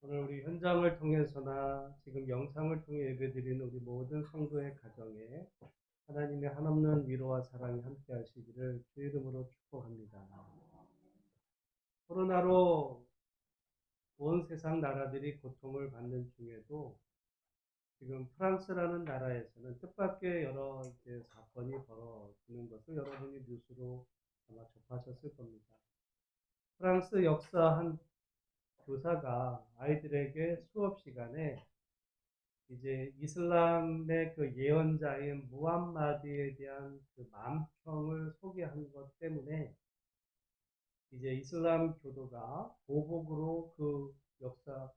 오늘 우리 현장을 통해서나 지금 영상을 통해 예배드리는 우리 모든 성도의 가정에 하나님의 한없는 위로와 사랑이 함께 하시기를 주 이름으로 축복합니다. 코로나로 온 세상 나라들이 고통을 받는 중에도 지금 프랑스라는 나라에서는 뜻밖의 여러 사건이 벌어지는 것을 여러분이 뉴스로 아마 접하셨을 겁니다. 프랑스 역사 한 교사가 아이들에게 수업 시간에 이제 이슬람의 그 예언자인 무함마드에 대한 그 만평을 소개한 것 때문에 이제 이슬람 교도가 보복으로 그 역사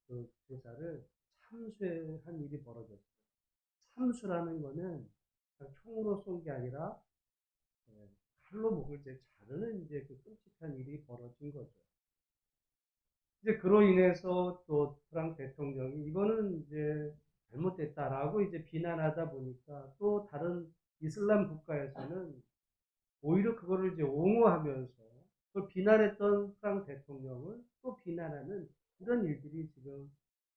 그 교사를 참수한 일이 벌어졌어요. 참수라는 거는 그냥 총으로 쏜 게 아니라 칼로 목을 자르는 이제 그 끔찍한 일이 벌어진 거죠. 이제 그로 인해서 또 트럼프 대통령이 이거는 이제 잘못됐다라고 이제 비난하다 보니까 또 다른 이슬람 국가에서는 오히려 그거를 이제 옹호하면서 그 비난했던 트럼프 대통령을 또 비난하는 이런 일들이 지금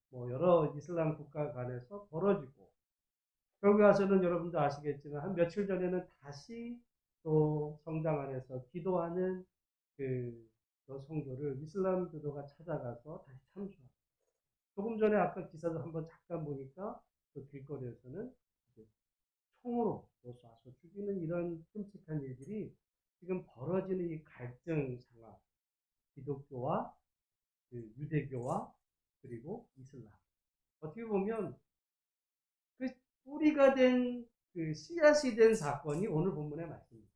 뭐 여러 이슬람 국가 간에서 벌어지고 결국 와서는 여러분도 아시겠지만 한 며칠 전에는 다시 또 성당 안에서 기도하는 그 성도를 이슬람 교도가 찾아가서 다시 참수하고 조금 전에 아까 기사도 한번 잠깐 보니까 그 길거리에서는 총으로 쏴서 죽이는 이런 끔찍한 일들이 지금 벌어지는 이 갈등 상황, 기독교와 그 유대교와 그리고 이슬람. 어떻게 보면 그 뿌리가 된 그 씨앗이 된 사건이 오늘 본문의 말씀입니다.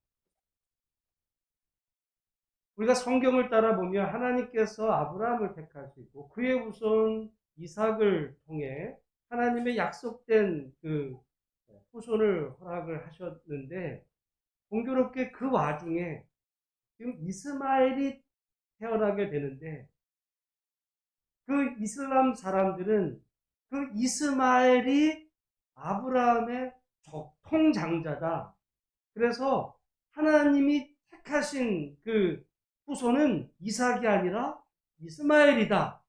우리가 성경을 따라 보면 하나님께서 아브라함을 택하시고 그의 후손 이삭을 통해 하나님의 약속된 그 후손을 허락을 하셨는데 공교롭게 그 와중에 지금 이스마엘이 태어나게 되는데 그 이슬람 사람들은 그 이스마엘이 아브라함의 통장자다. 그래서 하나님이 택하신 그 후손은 이삭이 아니라 이스마엘이다.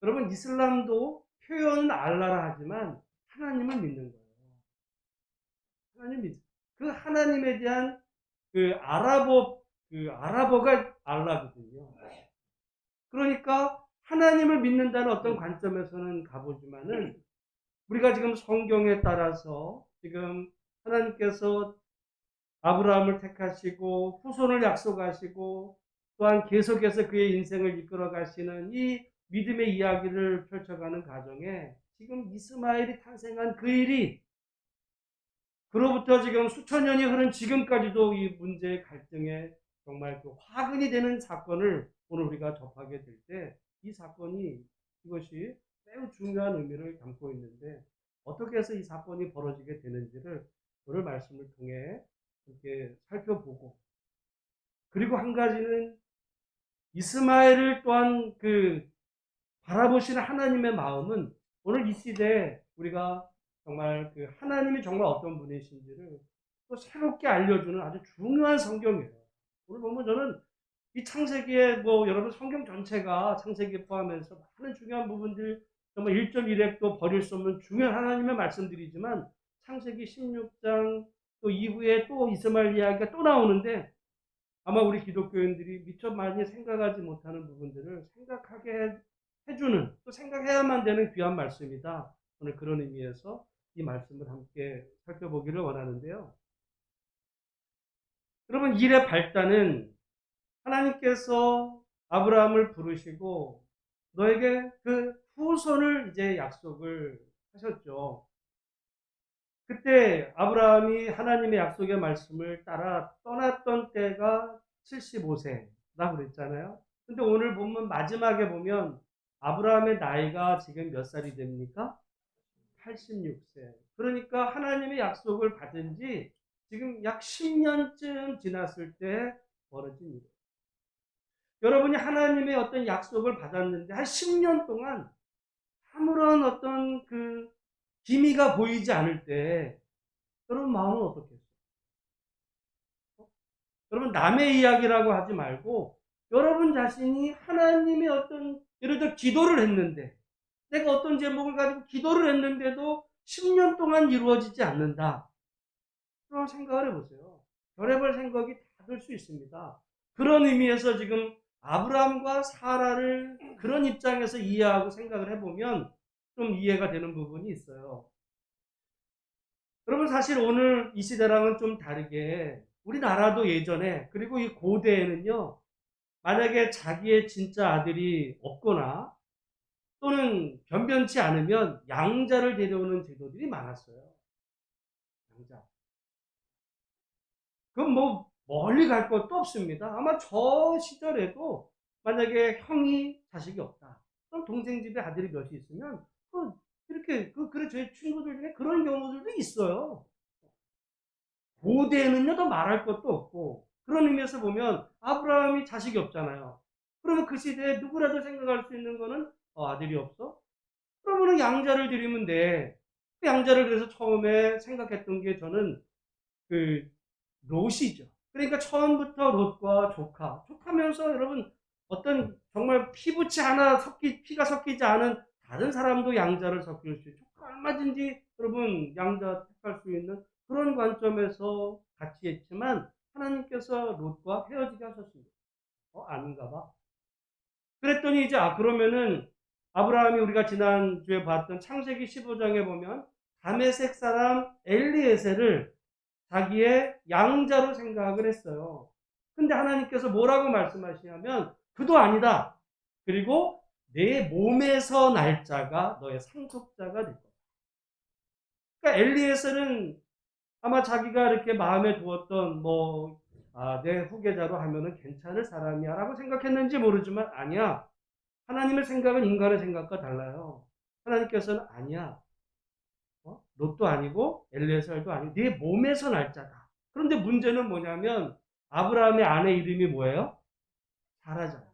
여러분 이슬람도 표현은 알라라 하지만 하나님을 믿는 거예요. 하나님 믿. 그 하나님에 대한 그 아랍어가 알라거든요. 그러니까 하나님을 믿는다는 어떤 관점에서는 가보지만은 우리가 지금 성경에 따라서 지금 하나님께서 아브라함을 택하시고 후손을 약속하시고 또한 계속해서 그의 인생을 이끌어 가시는 이 믿음의 이야기를 펼쳐가는 과정에 지금 이스마엘이 탄생한 그 일이 그로부터 지금 수천 년이 흐른 지금까지도 이 문제의 갈등에 정말 그 화근이 되는 사건을 오늘 우리가 접하게 될 때 이 사건이 이것이 매우 중요한 의미를 담고 있는데 어떻게 해서 이 사건이 벌어지게 되는지를 오늘 말씀을 통해 이렇게 살펴보고 그리고 한 가지는 이스마엘을 또한 그 바라보시는 하나님의 마음은 오늘 이 시대에 우리가 정말 그 하나님이 정말 어떤 분이신지를 또 새롭게 알려주는 아주 중요한 성경이에요. 오늘 보면 저는 이 창세기에 뭐 여러분 성경 전체가 창세기 포함해서 많은 중요한 부분들 정말 1.1획도 버릴 수 없는 중요한 하나님의 말씀들이지만 창세기 16장 또 이후에 또 이스마엘 이야기가 또 나오는데 아마 우리 기독교인들이 미처 많이 생각하지 못하는 부분들을 생각하게 해주는 또 생각해야만 되는 귀한 말씀이다. 오늘 그런 의미에서 이 말씀을 함께 살펴보기를 원하는데요. 여러분 일의 발단은 하나님께서 아브라함을 부르시고 너에게 그 후손을 이제 약속을 하셨죠. 그때 아브라함이 하나님의 약속의 말씀을 따라 떠났던 때가 75세라고 그랬잖아요. 근데 오늘 보면 마지막에 보면 아브라함의 나이가 지금 몇 살이 됩니까? 86세. 그러니까 하나님의 약속을 받은 지 지금 약 10년쯤 지났을 때 벌어진 일. 여러분이 하나님의 어떤 약속을 받았는데 한 10년 동안 아무런 어떤 그 기미가 보이지 않을 때 여러분 마음은 어떻겠어요? 여러분 남의 이야기라고 하지 말고 여러분 자신이 하나님의 어떤 예를 들어 기도를 했는데, 내가 어떤 제목을 가지고 기도를 했는데도 10년 동안 이루어지지 않는다. 그런 생각을 해보세요. 별의별 생각이 다 들 수 있습니다. 그런 의미에서 지금 아브라함과 사라를 그런 입장에서 이해하고 생각을 해보면 좀 이해가 되는 부분이 있어요. 여러분, 사실 오늘 이 시대랑은 좀 다르게 우리나라도 예전에, 그리고 이 고대에는요, 만약에 자기의 진짜 아들이 없거나 또는 변변치 않으면 양자를 데려오는 제도들이 많았어요. 양자. 그건 뭐 멀리 갈 것도 없습니다. 아마 저 시절에도 만약에 형이 자식이 없다. 그럼 동생 집에 아들이 몇이 있으면 이렇게 그래 저희 친구들 중에 그런 경우들도 있어요. 고대에는요 더 말할 것도 없고 그런 의미에서 보면 아브라함이 자식이 없잖아요. 그러면 그 시대에 누구라도 생각할 수 있는 거는 아들이 없어? 그러면 양자를 드리면 돼. 그 양자를 그래서 처음에 생각했던 게 저는 그 롯이죠. 그러니까 처음부터 롯과 조카면서 여러분 어떤 정말 피붙이 하나 피가 섞이지 않은 다른 사람도 양자를 섞일 수 있죠. 얼마든지 여러분 양자 택할 수 있는 그런 관점에서 같이 했지만 하나님께서 롯과 헤어지게 하셨습니다. 아닌가 봐. 그랬더니 이제 그러면은 아브라함이 우리가 지난주에 봤던 창세기 15장에 보면 다메섹 사람 엘리에셀을 자기의 양자로 생각을 했어요. 근데 하나님께서 뭐라고 말씀하시냐면 그도 아니다. 그리고 내 몸에서 날 자가 너의 상속자가 될 거다. 그러니까 엘리에셀은 아마 자기가 이렇게 마음에 두었던 내 후계자로 하면은 괜찮을 사람이야 라고 생각했는지 모르지만 아니야. 하나님의 생각은 인간의 생각과 달라요. 하나님께서는 아니야. 롯도 아니고 엘리에셀도 아니고 네 몸에서 날 자다. 그런데 문제는 뭐냐면 아브라함의 아내 이름이 뭐예요? 사라잖아요.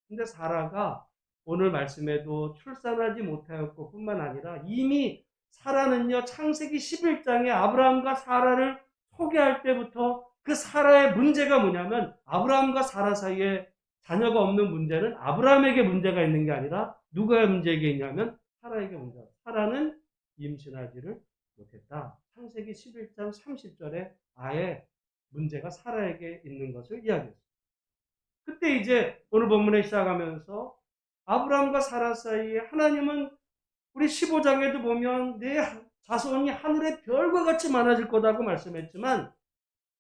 근데 사라가 오늘 말씀에도 출산하지 못하였고 뿐만 아니라 이미 사라는요 창세기 11장에 아브라함과 사라를 소개할 때부터 그 사라의 문제가 뭐냐면 아브라함과 사라 사이에 자녀가 없는 문제는 아브라함에게 문제가 있는 게 아니라 누가의 문제가 있냐면 사라에게 문제가 있어요. 사라는 임신하지를 못했다. 창세기 11장 30절에 아예 문제가 사라에게 있는 것을 이야기했습니다. 그때 이제 오늘 본문에 시작하면서 아브라함과 사라 사이에 하나님은 우리 15장에도 보면 내 자손이 하늘의 별과 같이 많아질 거다고 말씀했지만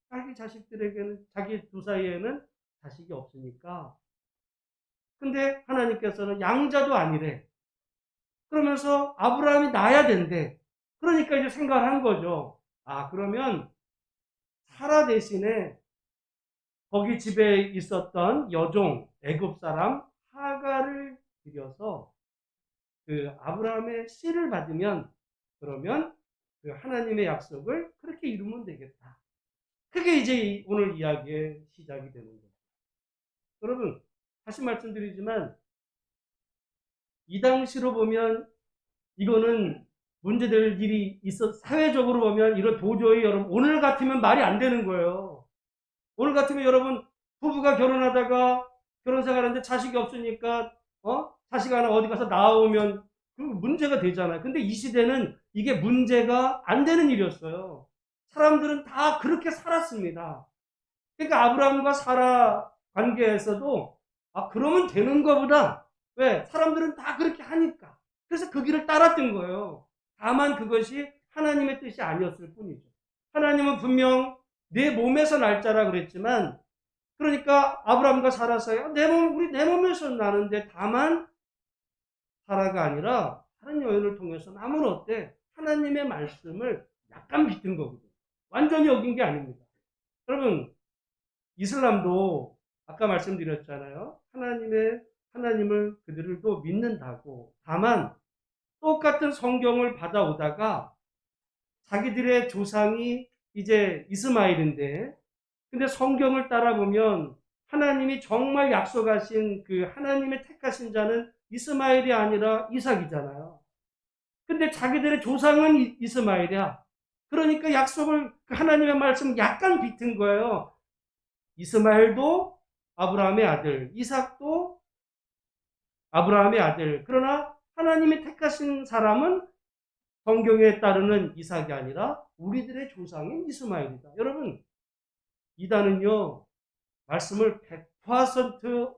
자기 자식들에게는 자기 두 사이에는 자식이 없으니까 근데 하나님께서는 양자도 아니래. 그러면서 아브라함이 낳아야 된대. 그러니까 이제 생각을 한 거죠. 그러면 사라 대신에 거기 집에 있었던 여종 애굽 사람 하가를 들여서 그 아브라함의 씨를 받으면 그러면 그 하나님의 약속을 그렇게 이루면 되겠다. 그게 이제 오늘 이야기의 시작이 되는 거예요. 여러분 다시 말씀드리지만 이 당시로 보면 이거는 문제될 일이 사회적으로 보면 이런 도저히 여러분 오늘 같으면 말이 안 되는 거예요. 오늘 같으면 여러분 부부가 결혼하다가 결혼 생활하는데 자식이 없으니까 자식 하나 어디 가서 낳아오면 그 문제가 되잖아요. 근데 이 시대는 이게 문제가 안 되는 일이었어요. 사람들은 다 그렇게 살았습니다. 그러니까 아브라함과 사라 관계에서도 그러면 되는 거보다 왜 사람들은 다 그렇게 하니까 그래서 그 길을 따랐던 거예요. 다만 그것이 하나님의 뜻이 아니었을 뿐이죠. 하나님은 분명 내 몸에서 날 자라 그랬지만 그러니까 아브라함과 사라 사이 우리 내 몸에서 나는데 다만 사라가 아니라 다른 여인을 통해서 나면 어때? 하나님의 말씀을 약간 비튼 거거든요. 완전히 어긴 게 아닙니다. 여러분 이슬람도 아까 말씀드렸잖아요. 하나님을 그들도 믿는다고. 다만 똑같은 성경을 받아오다가 자기들의 조상이 이제 이스마엘인데 근데 성경을 따라보면 하나님이 정말 약속하신 그 하나님의 택하신 자는 이스마엘이 아니라 이삭이잖아요. 근데 자기들의 조상은 이스마엘이야. 그러니까 약속을 하나님의 말씀 약간 비튼 거예요. 이스마엘도 아브라함의 아들, 이삭도 아브라함의 아들. 그러나 하나님이 택하신 사람은 성경에 따르는 이삭이 아니라 우리들의 조상인 이스마엘이다. 여러분, 이단은요, 말씀을 100%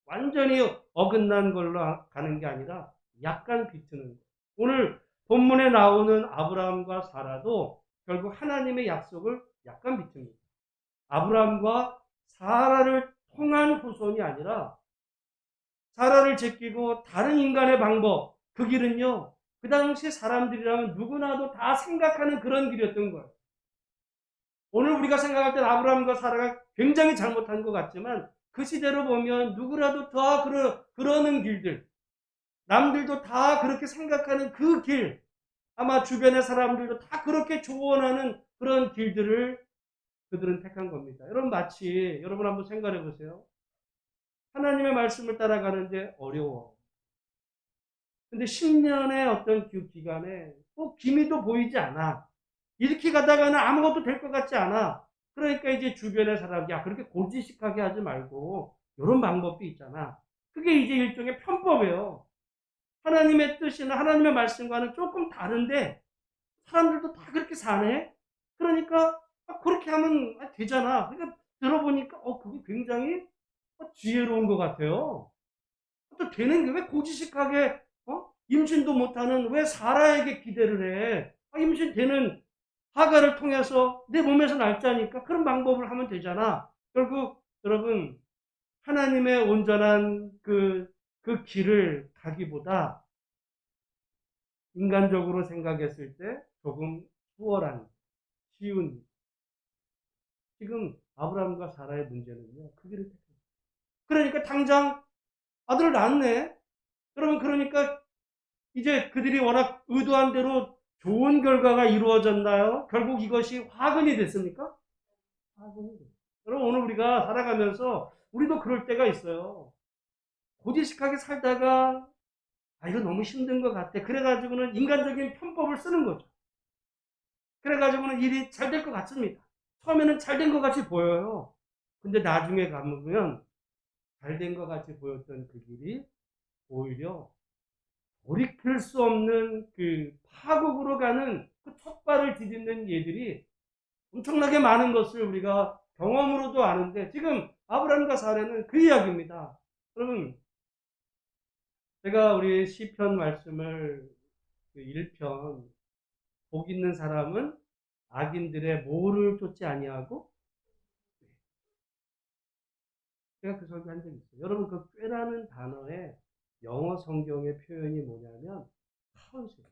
완전히 어긋난 걸로 가는 게 아니라 약간 비트는 거예요. 오늘 본문에 나오는 아브라함과 사라도 결국 하나님의 약속을 약간 비틉니다. 아브라함과 사라를 통한 후손이 아니라 사라를 제끼고 다른 인간의 방법, 그 길은요, 그 당시 사람들이라면 누구나도 다 생각하는 그런 길이었던 거예요. 오늘 우리가 생각할 때 아브라함과 사라가 굉장히 잘못한 것 같지만 그 시대로 보면 누구라도 다 그러는 길들, 남들도 다 그렇게 생각하는 그 길, 아마 주변의 사람들도 다 그렇게 조언하는 그런 길들을 그들은 택한 겁니다. 여러분, 마치 여러분 한번 생각해 보세요. 하나님의 말씀을 따라가는데 어려워. 근데 10년의 어떤 그 기간에 꼭 기미도 보이지 않아. 이렇게 가다가는 아무것도 될 것 같지 않아. 그러니까 이제 주변의 사람, 야, 그렇게 고지식하게 하지 말고, 이런 방법도 있잖아. 그게 이제 일종의 편법이에요. 하나님의 뜻이나 하나님의 말씀과는 조금 다른데, 사람들도 다 그렇게 사네? 그러니까, 그렇게 하면 되잖아. 그러니까 들어보니까, 그게 굉장히 지혜로운 것 같아요. 또 되는 게 왜 고지식하게, 임신도 못하는 왜 사라에게 기대를 해? 임신되는 하가를 통해서 내 몸에서 날짜니까 그런 방법을 하면 되잖아. 결국 여러분, 하나님의 온전한 그 길을 가기보다 인간적으로 생각했을 때 조금 수월한, 쉬운, 지금 아브라함과 사라의 문제는요, 그 길을 택했어요. 그러니까 당장 아들을 낳았네. 여러분, 그러니까 이제 그들이 워낙 의도한 대로 좋은 결과가 이루어졌나요? 결국 이것이 화근이 됐습니까? 화근이 됐어요. 여러분, 오늘 우리가 살아가면서 우리도 그럴 때가 있어요. 고지식하게 살다가 이거 너무 힘든 것 같아. 그래가지고는 인간적인 편법을 쓰는 거죠. 그래가지고는 일이 잘 될 것 같습니다. 처음에는 잘 된 것 같이 보여요. 근데 나중에 가보면 잘 된 것 같이 보였던 그 길이 오히려 돌이킬 수 없는 그 파국으로 가는 그 첫 발을 디딛는 예들이 엄청나게 많은 것을 우리가 경험으로도 아는데 지금 아브라함과 사라는 그 이야기입니다. 여러분, 제가 우리 시편 말씀을 그 1편 복 있는 사람은 악인들의 모를 쫓지 아니하고, 제가 그 설교한 적이 있어요. 여러분, 그 꾀라는 단어의 영어 성경의 표현이 뭐냐면 카운슬.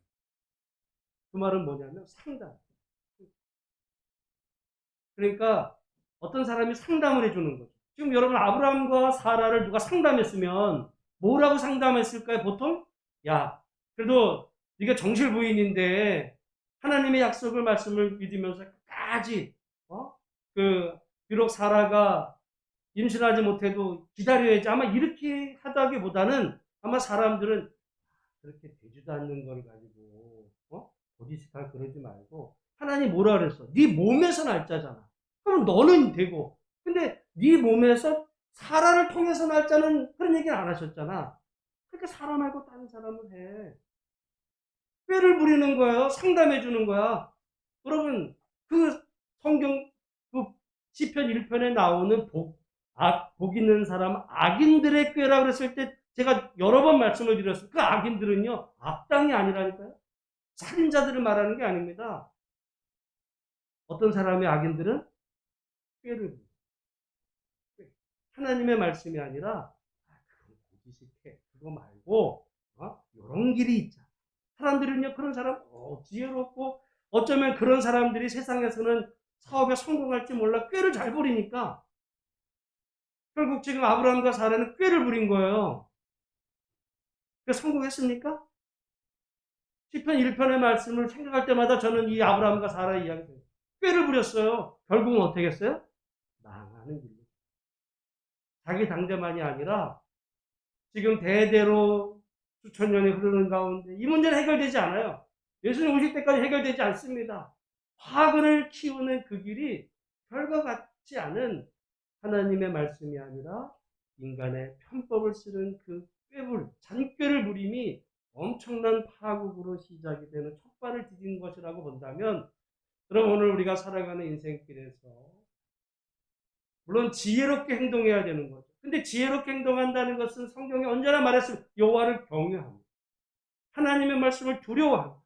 그 말은 뭐냐면 상담. 그러니까 어떤 사람이 상담을 해주는 거죠. 지금 여러분, 아브라함과 사라를 누가 상담했으면 뭐라고 상담했을까요? 보통 야, 그래도 네가 정실부인인데 하나님의 약속을 말씀을 믿으면서 끝까지 그 비록 사라가 임신하지 못해도 기다려야지, 아마 이렇게 하다기보다는 아마 사람들은 그렇게 되지도 않는 걸 가지고 고지식하게 그러지 말고 하나님 뭐라 그랬어? 네 몸에서 날짜잖아. 그럼 너는 되고, 근데 네 몸에서 사라를 통해서 날짜는 그런 얘기는 안 하셨잖아. 그러니까 사라 말고 다른 사람을 해. 꾀를 부리는 거예요. 상담해 주는 거야. 여러분, 그 성경 그 시편 1편에 나오는 복 있는 사람, 악인들의 꾀라 그랬을 때 제가 여러 번 말씀을 드렸어요. 그 악인들은요, 악당이 아니라니까요. 살인자들을 말하는 게 아닙니다. 어떤 사람의 악인들은 꾀를, 하나님의 말씀이 아니라 그거 고지식해, 그거 말고 이런 길이 있잖아. 사람들은요, 그런 사람 지혜롭고 어쩌면 그런 사람들이 세상에서는 사업에 성공할지 몰라 꾀를 잘 부리니까 결국 지금 아브라함과 사라는 꾀를 부린 거예요. 그래서 성공했습니까? 시편 1편의 말씀을 생각할 때마다 저는 이 아브라함과 사라의 이야기를 꾀를 부렸어요. 결국은 어떻게 했어요? 망하는 길로. 자기 당대만이 아니라 지금 대대로 수천 년이 흐르는 가운데 이 문제는 해결되지 않아요. 예수님 오실 때까지 해결되지 않습니다. 화근을 키우는 그 길이 별과 같지 않은 하나님의 말씀이 아니라 인간의 편법을 쓰는 그 잔꾀를 부림이 엄청난 파국으로 시작이 되는 촉발을 디딘 것이라고 본다면, 그럼 오늘 우리가 살아가는 인생길에서 물론 지혜롭게 행동해야 되는 거죠. 근데 지혜롭게 행동한다는 것은 성경에 언제나 말했습니다. 여호와를 경외합니다. 하나님의 말씀을 두려워합니다.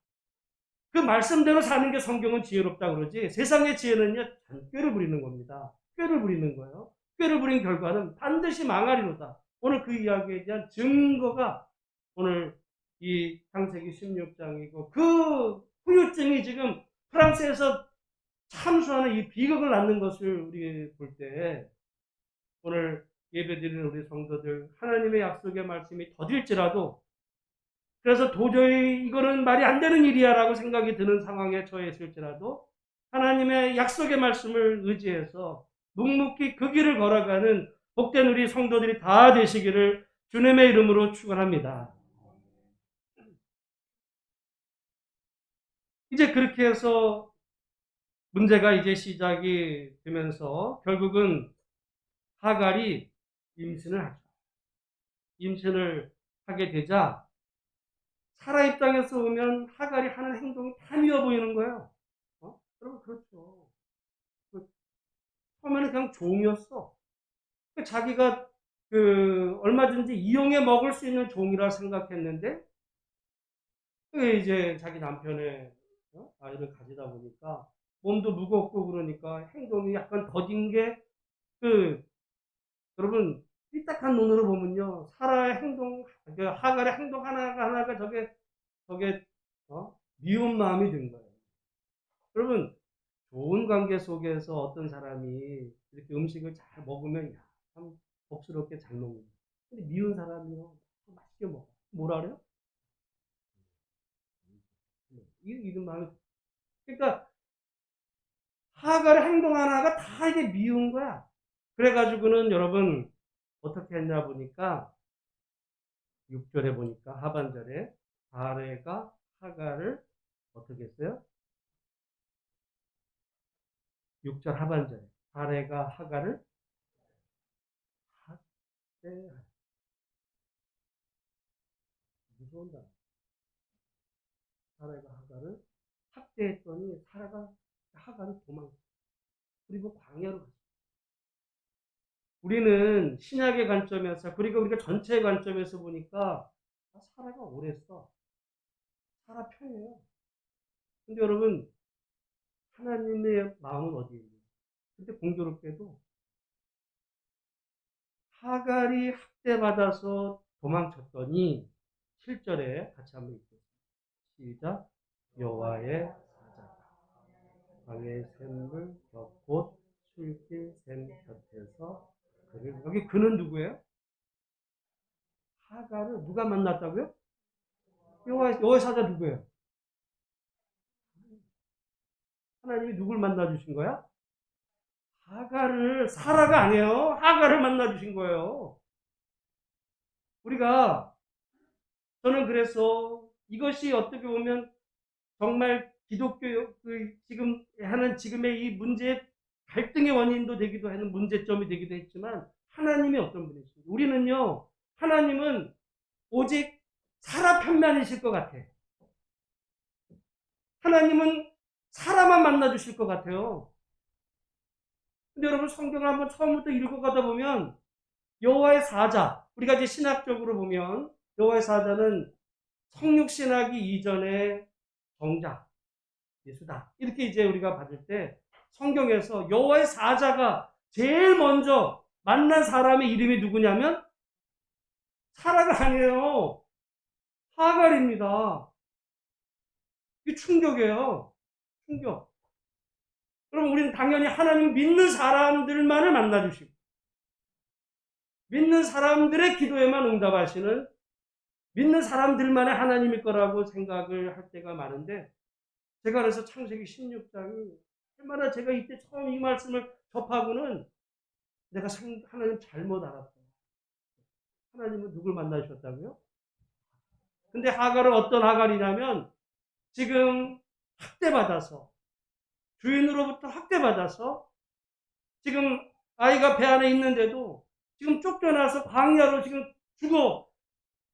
그 말씀대로 사는 게 성경은 지혜롭다 그러지, 세상의 지혜는요, 꾀를 부리는 겁니다. 꾀를 부리는 거예요. 꾀를 부린 결과는 반드시 망하리로다. 오늘 그 이야기에 대한 증거가 오늘 이 창세기 16장이고, 그 후유증이 지금 프랑스에서 참수하는 이 비극을 낳는 것을 우리 볼 때, 오늘 예배드리는 우리 성도들, 하나님의 약속의 말씀이 더딜지라도, 그래서 도저히 이거는 말이 안 되는 일이야 라고 생각이 드는 상황에 처했을지라도 하나님의 약속의 말씀을 의지해서 묵묵히 그 길을 걸어가는 복된 우리 성도들이 다 되시기를 주님의 이름으로 축원합니다. 이제 그렇게 해서 문제가 이제 시작이 되면서 결국은 하갈이 임신을 하죠. 임신을 하게 되자 사라 입장에서 보면 하갈이 하는 행동이 다 미워 보이는 거예요. 여러분, 그렇죠. 처음에는 그냥 종이었어. 자기가 얼마든지 이용해 먹을 수 있는 종이라 생각했는데, 그게 이제 자기 남편의 아이를 가지다 보니까 몸도 무겁고 그러니까 행동이 약간 더딘 게, 여러분, 삐딱한 눈으로 보면요, 사라의 행동, 하갈의 행동 하나가 저게 미운 마음이 든 거예요. 여러분, 좋은 관계 속에서 어떤 사람이 이렇게 음식을 잘 먹으면, 야, 참 복스럽게 잘 먹는다. 근데 미운 사람이요, 맛있게 먹어. 뭐라 그래요? 이런 마음이. 그러니까 하갈의 행동 하나가 다 이게 미운 거야. 그래가지고는 여러분 어떻게 했냐 보니까 6절에 보니까 하반절에 사레가 하갈을 어떻게 했어요? 6절 하반절에 사레가 하갈을 학대, 무서운 단. 사라가 하갈을 학대했더니 하갈이 도망갔어. 그리고 광야로 갔어. 우리는 신약의 관점에서, 그리고 우리가 전체의 관점에서 보니까 사라가 오랬어. 사라 편이에요. 근데 여러분, 하나님의 마음은 어디에 있냐? 근데 공교롭게도 하갈이 학대받아서 도망쳤더니 7절에 같이 한번 읽겠습니다. 시작. 여호와의 광야의 샘물 곧 술길 샘 곁에서 여기 그는 누구예요? 하갈을 누가 만났다고요? 여호와의 사자 누구예요? 하나님이 누굴 만나 주신 거야? 하갈을, 사라가 아니에요. 하갈을 만나 주신 거예요. 저는 그래서 이것이 어떻게 보면 정말 기독교 지금 하는 지금의 이 문제의 갈등의 원인도 되기도 하는 문제점이 되기도 했지만, 하나님이 어떤 분이십니까? 우리는요, 하나님은 오직 사라 편만이실 것 같아. 하나님은 사람만 만나 주실 것 같아요. 근데 여러분, 성경을 한번 처음부터 읽어가다 보면 여호와의 사자, 우리가 이제 신학적으로 보면 여호와의 사자는 성육신하기 이전의 정작 예수다, 이렇게 이제 우리가 받을 때 성경에서 여호와의 사자가 제일 먼저 만난 사람의 이름이 누구냐면 사라가 아니에요. 하갈입니다. 이게 충격이에요. 충격. 그럼 우리는 당연히 하나님 믿는 사람들만을 만나주시고 믿는 사람들의 기도에만 응답하시는, 믿는 사람들만의 하나님일 거라고 생각을 할 때가 많은데, 제가 그래서 창세기 16장이 얼마나 제가 이때 처음 이 말씀을 접하고는 내가 하나님 잘못 알았다. 하나님은 누굴 만나주셨다고요? 근데 하갈은 어떤 하갈이냐면 지금 학대받아서, 주인으로부터 학대받아서 지금 아이가 배 안에 있는데도 지금 쫓겨나서 광야로 지금 죽어.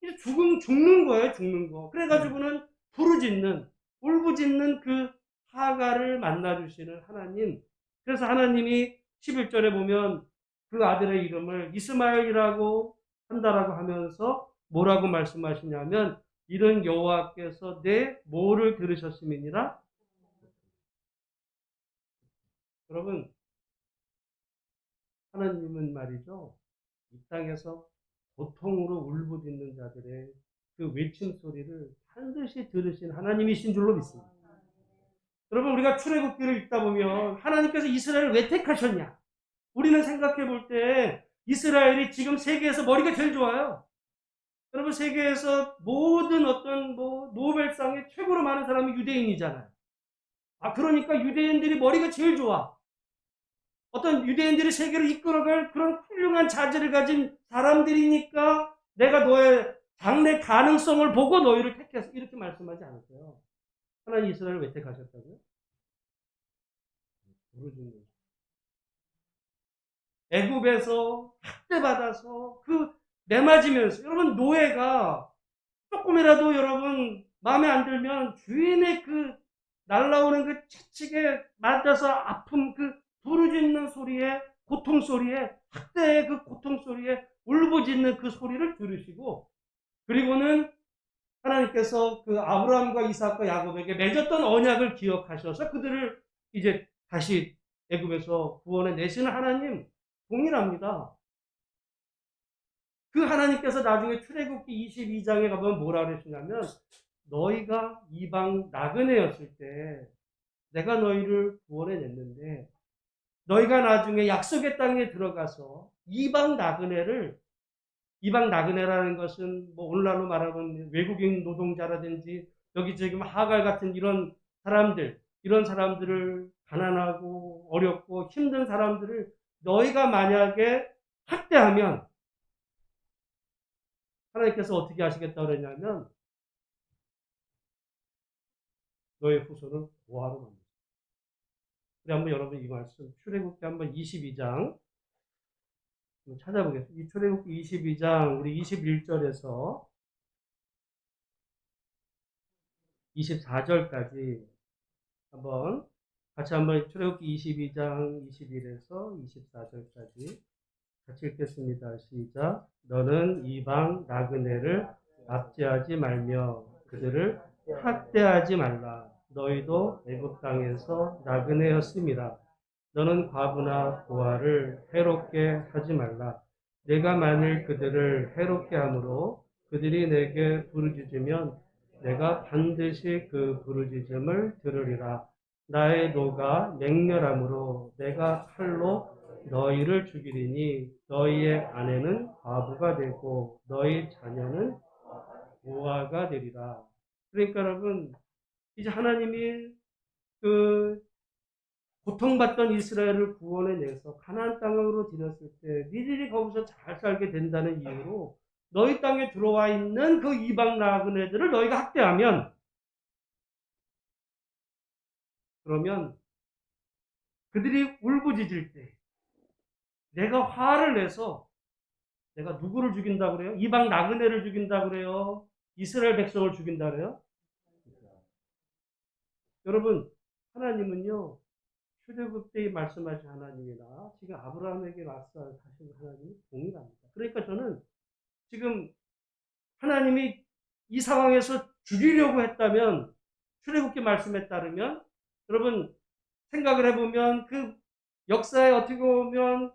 이제 죽는 거예요, 죽는 거. 그래가지고는 부르짖는, 울부짖는 그 하가를 만나주시는 하나님. 그래서 하나님이 11절에 보면 그 아들의 이름을 이스마엘이라고 한다라고 하면서 뭐라고 말씀하시냐면, 이런 여호와께서 내 뭐를 들으셨음이니라. 여러분, 하나님은 말이죠, 이 땅에서 고통으로 울부짖는 자들의 그 외침 소리를 반드시 들으신 하나님이신 줄로 믿습니다. 여러분, 우리가 출애굽기를 읽다 보면 하나님께서 이스라엘을 왜 택하셨냐? 우리는 생각해 볼 때 이스라엘이 지금 세계에서 머리가 제일 좋아요. 여러분, 세계에서 모든 어떤 노벨상에 최고로 많은 사람이 유대인이잖아요. 그러니까 유대인들이 머리가 제일 좋아. 어떤 유대인들이 세계를 이끌어갈 그런 훌륭한 자질을 가진 사람들이니까 내가 너의 장래 가능성을 보고 너희를 택해서, 이렇게 말씀하지 않았어요. 하나님 이스라엘을 왜 택하셨다고요? 모르는 거죠. 애굽에서 학대받아서 매맞으면서, 여러분, 노예가 조금이라도 여러분 마음에 안 들면 주인의 날라오는 채찍에 맞아서 아픔, 부르짖는 소리에, 고통 소리에, 학대의 고통 소리에 울부짖는 그 소리를 들으시고, 그리고는 하나님께서 아브라함과 이삭과 야곱에게 맺었던 언약을 기억하셔서 그들을 이제 다시 애굽에서 구원해 내시는 하나님, 동일합니다. 그 하나님께서 나중에 출애굽기 22장에 가보면 뭐라 그러시냐면, 너희가 이방 나그네였을 때 내가 너희를 구원해 냈는데, 너희가 나중에 약속의 땅에 들어가서 이방 나그네라는 것은 오늘날로 말하면 외국인 노동자라든지 여기 지금 하갈 같은 이런 사람들을, 가난하고 어렵고 힘든 사람들을 너희가 만약에 학대하면 하나님께서 어떻게 하시겠다고 그러냐면, 너의 후손을 고아로 만든다. 우리 한번 여러분 이 말씀 출애굽기 한번 22장 찾아보겠습니다. 이 출애굽기 22장 우리 21절에서 24절까지 한번 같이 한번 출애굽기 22장 21에서 24절까지 같이 읽겠습니다. 시작. 너는 이방 나그네를 압제하지 말며 그들을 학대하지 말라. 너희도 애굽 땅에서 나그네였음이라. 너는 과부나 고아를 해롭게 하지 말라. 내가 만일 그들을 해롭게 함으로 그들이 내게 부르짖으면 내가 반드시 그 부르짖음을 들으리라. 나의 노가 맹렬함으로 내가 칼로 너희를 죽이리니 너희의 아내는 과부가 되고 너희 자녀는 고아가 되리라. 그러니까 여러분, 이제 하나님이 고통받던 이스라엘을 구원해내서 가나안 땅으로 들였을 때 니들이 거기서 잘 살게 된다는 이유로 너희 땅에 들어와 있는 그 이방 나그네들을 너희가 학대하면, 그러면 그들이 울부짖을 때 내가 화를 내서 내가 누구를 죽인다고 그래요? 이방 나그네를 죽인다고 그래요? 이스라엘 백성을 죽인다 그래요? 여러분, 하나님은요, 출애굽 때 말씀하신 하나님이나 지금 아브라함에게 말씀하신 하나님이 동일합니다. 그러니까 저는 지금 하나님이 이 상황에서 죽이려고 했다면, 출애굽기 말씀에 따르면, 여러분 생각을 해보면 역사에 어떻게 보면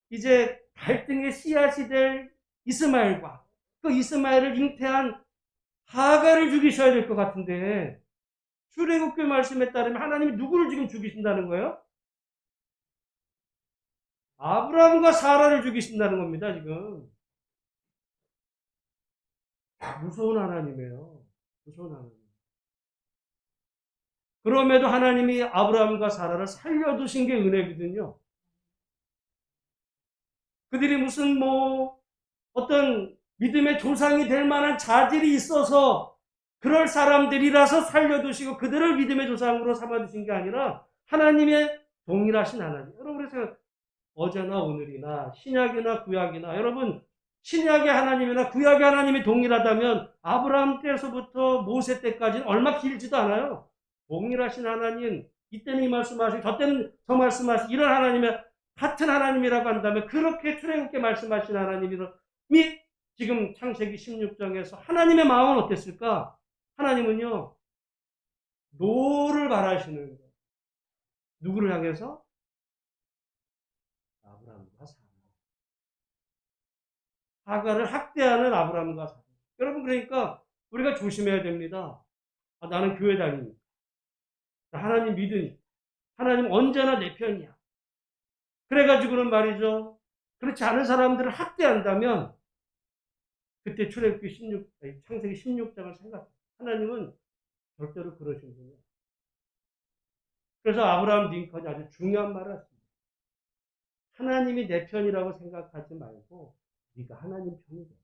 이제 갈등의 씨앗이 될 이스마엘과 그 이스마엘을 잉태한 하갈을 죽이셔야 될 것 같은데, 출애굽기 말씀에 따르면 하나님이 누구를 지금 죽이신다는 거예요? 아브라함과 사라를 죽이신다는 겁니다, 지금. 무서운 하나님이에요. 무서운 하나님. 그럼에도 하나님이 아브라함과 사라를 살려두신 게 은혜거든요. 그들이 무슨 어떤 믿음의 조상이 될 만한 자질이 있어서 그럴 사람들이라서 살려두시고 그들을 믿음의 조상으로 삼아두신 게 아니라 하나님의 동일하신 하나님. 여러분, 그래서 어제나 오늘이나 신약이나 구약이나 여러분 신약의 하나님이나 구약의 하나님이 동일하다면 아브라함 때에서부터 모세 때까지는 얼마 길지도 않아요. 동일하신 하나님, 이때는 이 말씀하시고 저때는 저 말씀하시고 이런 하나님의 같은 하나님이라고 한다면 그렇게 출애굽게 말씀하신 하나님이 지금 창세기 16장에서 하나님의 마음은 어땠을까? 하나님은요, 노를 바라시는 거예요. 누구를 향해서? 아브라함과 사라. 하가를 학대하는 아브라함과 사라. 여러분, 그러니까 우리가 조심해야 됩니다. 나는 교회 다니니까. 하나님 믿으니. 하나님 언제나 내 편이야. 그래가지고는 말이죠. 그렇지 않은 사람들을 학대한다면 그때 출애굽기 16, 창세기 16장을 생각해요. 하나님은 절대로 그러신 분이에요. 그래서 아브라함 링컨이 아주 중요한 말을 했습니다. 하나님이 내 편이라고 생각하지 말고 네가 하나님 편이 돼.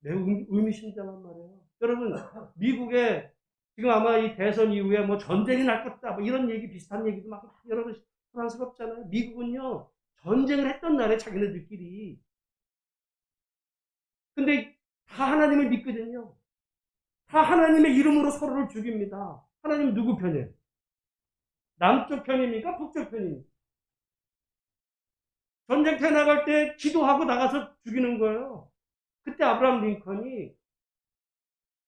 매우 의미심장한 말이에요. 여러분, 미국에 지금 아마 이 대선 이후에 뭐 전쟁이 날 것이다 뭐 이런 얘기 비슷한 얘기도 막 여러분 소란스럽잖아요. 미국은요 전쟁을 했던 날에 자기네들끼리. 근데 다 하나님을 믿거든요. 다 하나님의 이름으로 서로를 죽입니다. 하나님 누구 편이에요? 남쪽 편입니까? 북쪽 편입니까? 전쟁터에 나갈 때 기도하고 나가서 죽이는 거예요. 그때 아브라함 링컨이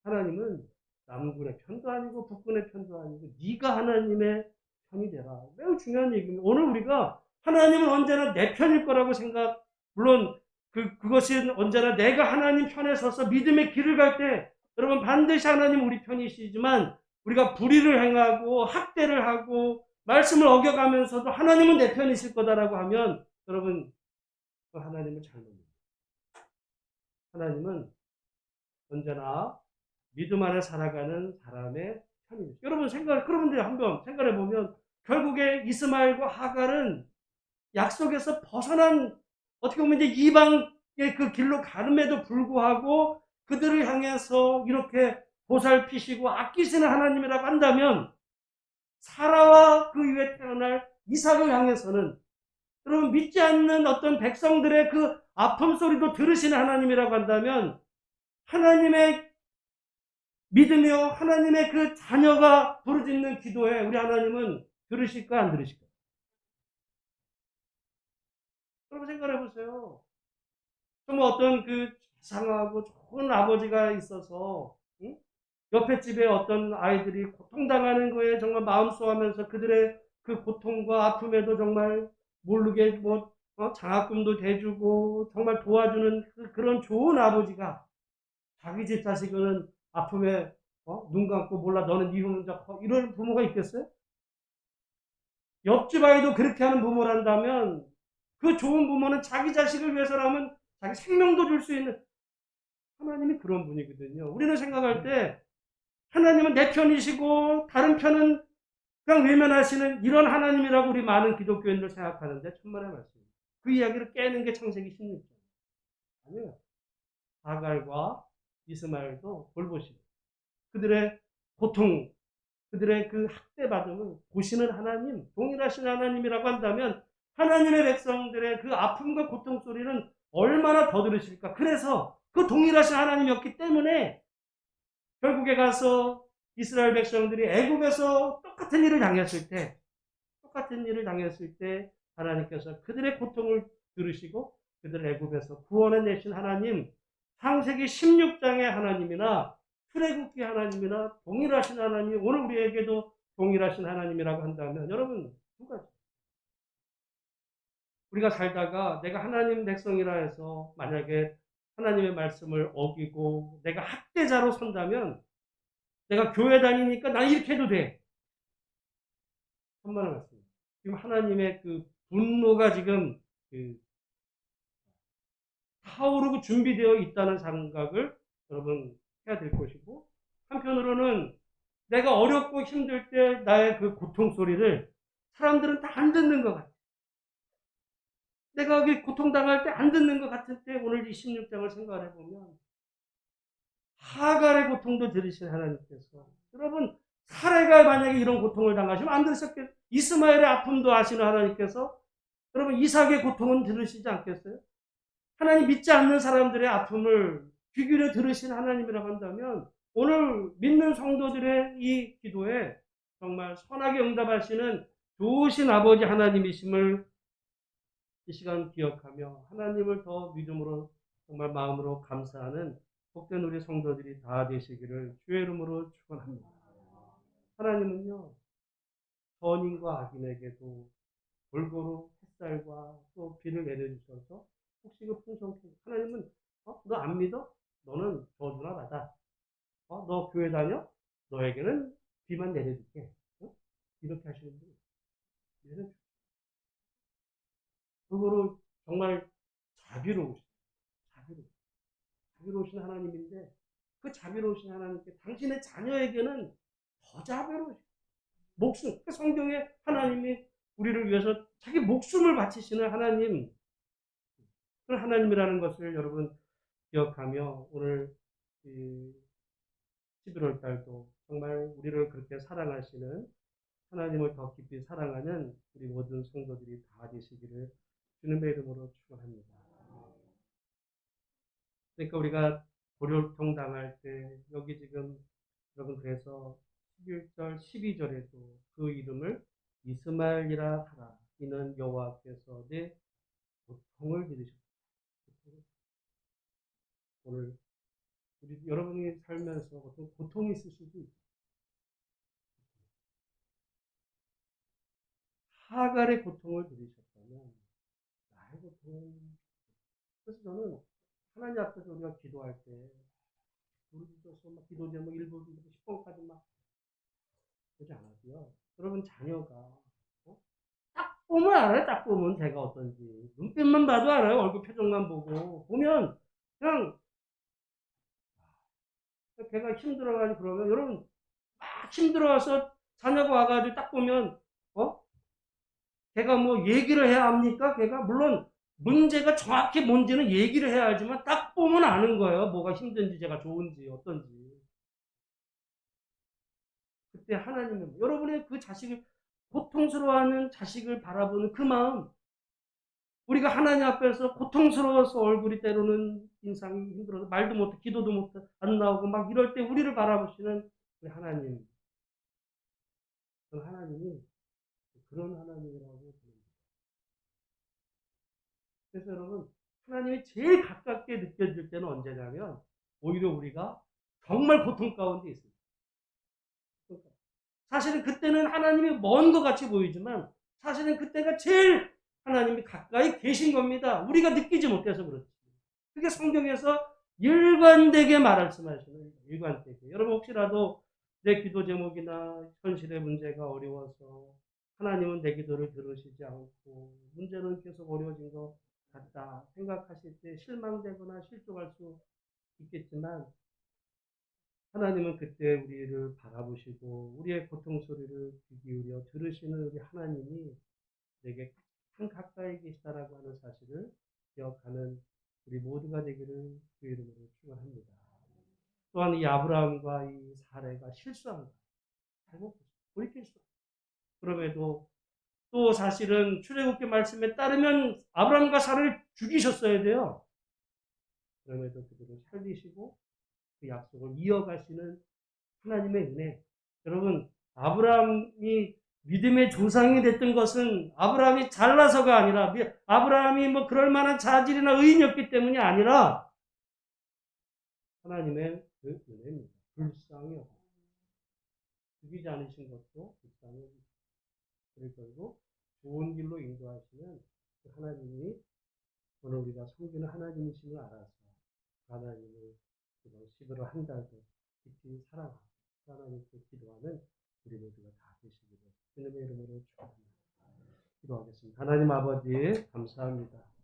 하나님은 남군의 편도 아니고 북군의 편도 아니고 네가 하나님의 편이 되라. 매우 중요한 얘기입니다. 오늘 우리가 하나님은 언제나 내 편일 거라고 생각, 물론 그것이 언제나 내가 하나님 편에 서서 믿음의 길을 갈 때 여러분 반드시 하나님 우리 편이시지만 우리가 불의를 행하고 학대를 하고 말씀을 어겨가면서도 하나님은 내 편이실 거다라고 하면 여러분 그 하나님은 잘못입니다. 하나님은 언제나 믿음 안에 살아가는 사람의 편입니다. 여러분 그러분들 한번 생각해 보면 결국에 이스마엘과 하갈은 약속에서 벗어난 어떻게 보면 이제 이방의 그 길로 가름에도 불구하고 그들을 향해서 이렇게 보살피시고 아끼시는 하나님이라고 한다면 사라와 그 이후에 태어날 이삭을 향해서는 여러분 믿지 않는 어떤 백성들의 그 아픔 소리도 들으시는 하나님이라고 한다면 하나님의 믿으며 하나님의 그 자녀가 부르짖는 기도에 우리 하나님은 들으실까 안 들으실까? 여러분 생각해 보세요. 정말 어떤 그 자상하고 좋은 아버지가 있어서 응? 옆에 집에 어떤 아이들이 고통당하는 거에 정말 마음 쏘하면서 그들의 그 고통과 아픔에도 정말 모르게 뭐 장학금도 대주고 정말 도와주는 그런 좋은 아버지가 자기 집 자식은 아픔에 눈 감고 몰라 너는 네 혼자 커 이런 부모가 있겠어요? 옆집 아이도 그렇게 하는 부모란다면 그 좋은 부모는 자기 자식을 위해서라면 자기 생명도 줄 수 있는 하나님이 그런 분이거든요. 우리는 생각할 때 하나님은 내 편이시고 다른 편은 그냥 외면하시는 이런 하나님이라고 우리 많은 기독교인들 생각하는데 천만의 말씀입니다. 그 이야기를 깨는 게 창세기 16장. 아니에요. 하갈과 이스마엘도 돌보시고 그들의 고통, 그들의 그 학대받음을 보시는 하나님, 동일하신 하나님이라고 한다면 하나님의 백성들의 그 아픔과 고통 소리는 얼마나 더 들으실까. 그래서 그 동일하신 하나님이었기 때문에 결국에 가서 이스라엘 백성들이 애국에서 똑같은 일을 당했을 때 하나님께서 그들의 고통을 들으시고 그들을 애국에서 구원해 내신 하나님, 창세기 16장의 하나님이나 출애굽기 하나님이나 동일하신 하나님, 오늘 우리에게도 동일하신 하나님이라고 한다면 여러분 두 가지. 우리가 살다가 내가 하나님 백성이라 해서 만약에 하나님의 말씀을 어기고 내가 학대자로 선다면 내가 교회 다니니까 난 이렇게 해도 돼. 천만의 말씀. 지금 하나님의 그 분노가 지금 타오르고 준비되어 있다는 생각을 여러분 해야 될 것이고 한편으로는 내가 어렵고 힘들 때 나의 그 고통 소리를 사람들은 다 안 듣는 것 같아. 내가 고통당할 때 안 듣는 것 같을 때 오늘 이 16장을 생각해 보면 하갈의 고통도 들으신 하나님께서 여러분 사례가 만약에 이런 고통을 당하시면 안 들으셨겠어요? 이스마엘의 아픔도 아시는 하나님께서 여러분 이삭의 고통은 들으시지 않겠어요? 하나님 믿지 않는 사람들의 아픔을 귀 기울여 들으신 하나님이라고 한다면 오늘 믿는 성도들의 이 기도에 정말 선하게 응답하시는 좋으신 아버지 하나님이심을 이 시간 기억하며 하나님을 더 믿음으로 정말 마음으로 감사하는 복된 우리 성도들이 다 되시기를 주의 이름으로 축원합니다. 하나님은요, 선인과 악인에게도 골고루 햇살과 또 비를 내려주셔서 혹시 그 풍성케 하나님은 너 안 믿어? 너는 저주나 받아. 너 교회 다녀? 너에게는 비만 내려줄게. 이렇게 하시는 분이 있어요. 그거로 정말 자비로우신 자비로우신 하나님인데 그 자비로우신 하나님께 당신의 자녀에게는 더 자비로우신 목숨. 그 성경에 하나님이 우리를 위해서 자기 목숨을 바치시는 하나님, 그 하나님이라는 것을 여러분 기억하며 오늘 11월 달도 정말 우리를 그렇게 사랑하시는 하나님을 더 깊이 사랑하는 우리 모든 성도들이 다 되시기를 주님의 이름으로 축원합니다. 그러니까 우리가 고려통 당할 때 여기 지금 여러분 그래서 11절, 12절에도 그 이름을 이스마엘이라 하라. 이는 여호와께서 내 고통을 들으셨다. 오늘 우리 여러분이 살면서 어떤 고통이 있을 수도 있어요. 하갈의 고통을 들으셨다면 나의 고통은 그래서 저는 하나님 앞에서 우리가 기도할 때 부르짖어서 막 기도 제목 1분부터 10번까지 막 그러지 않아도요. 여러분 자녀가 딱 보면 알아요. 딱 보면 제가 어떤지 눈빛만 봐도 알아요. 얼굴 표정만 보고 보면 그냥 걔가 힘들어가지고 그러면 여러분 막 힘들어서 자녀가 와가지고 딱 보면 걔가 뭐 얘기를 해야 합니까? 걔가 물론 문제가 정확히 뭔지는 얘기를 해야 하지만 딱 보면 아는 거예요. 뭐가 힘든지 제가 좋은지 어떤지. 그때 하나님은 여러분의 그 자식을 고통스러워하는 자식을 바라보는 그 마음 우리가 하나님 앞에서 고통스러워서 얼굴이 때로는 인상이 힘들어서 말도 못해 기도도 못해 안 나오고 막 이럴 때 우리를 바라보시는 우리 하나님 그 하나님이 그런 하나님이라고 봅니다. 그래서 여러분 하나님이 제일 가깝게 느껴질 때는 언제냐면 오히려 우리가 정말 고통 가운데 있습니다. 사실은 그때는 하나님이 먼 것 같이 보이지만 사실은 그때가 제일 하나님이 가까이 계신 겁니다. 우리가 느끼지 못해서 그렇지. 그게 성경에서 일관되게 말씀하시는 일관되게. 여러분 혹시라도 내 기도 제목이나 현실의 문제가 어려워서 하나님은 내 기도를 들으시지 않고 문제는 계속 어려워진 것 같다 생각하실 때 실망되거나 실족할 수 있겠지만 하나님은 그때 우리를 바라보시고 우리의 고통 소리를 귀 기울여 들으시는 우리 하나님이 내게 가장 가까이 계시다라고 하는 사실을 기억하는 우리 모두가 되기를 그 이름으로 축원합니다. 또한 이 아브라함과 이 사례가 실수한 것, 잘못했어요. 돌이켰어요. 그럼에도 또 사실은 출애굽기 말씀에 따르면 아브라함과 사례를 죽이셨어야 돼요. 그럼에도 그들을 살리시고 그 약속을 이어가시는 하나님의 은혜. 여러분, 아브라함이 믿음의 조상이 됐던 것은 아브라함이 잘나서가 아니라 아브라함이 뭐 그럴 만한 자질이나 의인이었기 때문이 아니라 하나님의 그 은혜입니다. 불쌍히 여겨 죽이지 않으신 것도 불쌍히 여기고 그리고 좋은 길로 인도하시는 그 하나님이 오늘 우리가 섬기는 하나님이심을 알아서 하나님을 이번 11월 한 달도 깊이 사랑하고 하나님께 기도하는 우리 모두가 다 되시기를 주님의 이름으로 축원합니다. 기도하겠습니다. 하나님 아버지 감사합니다.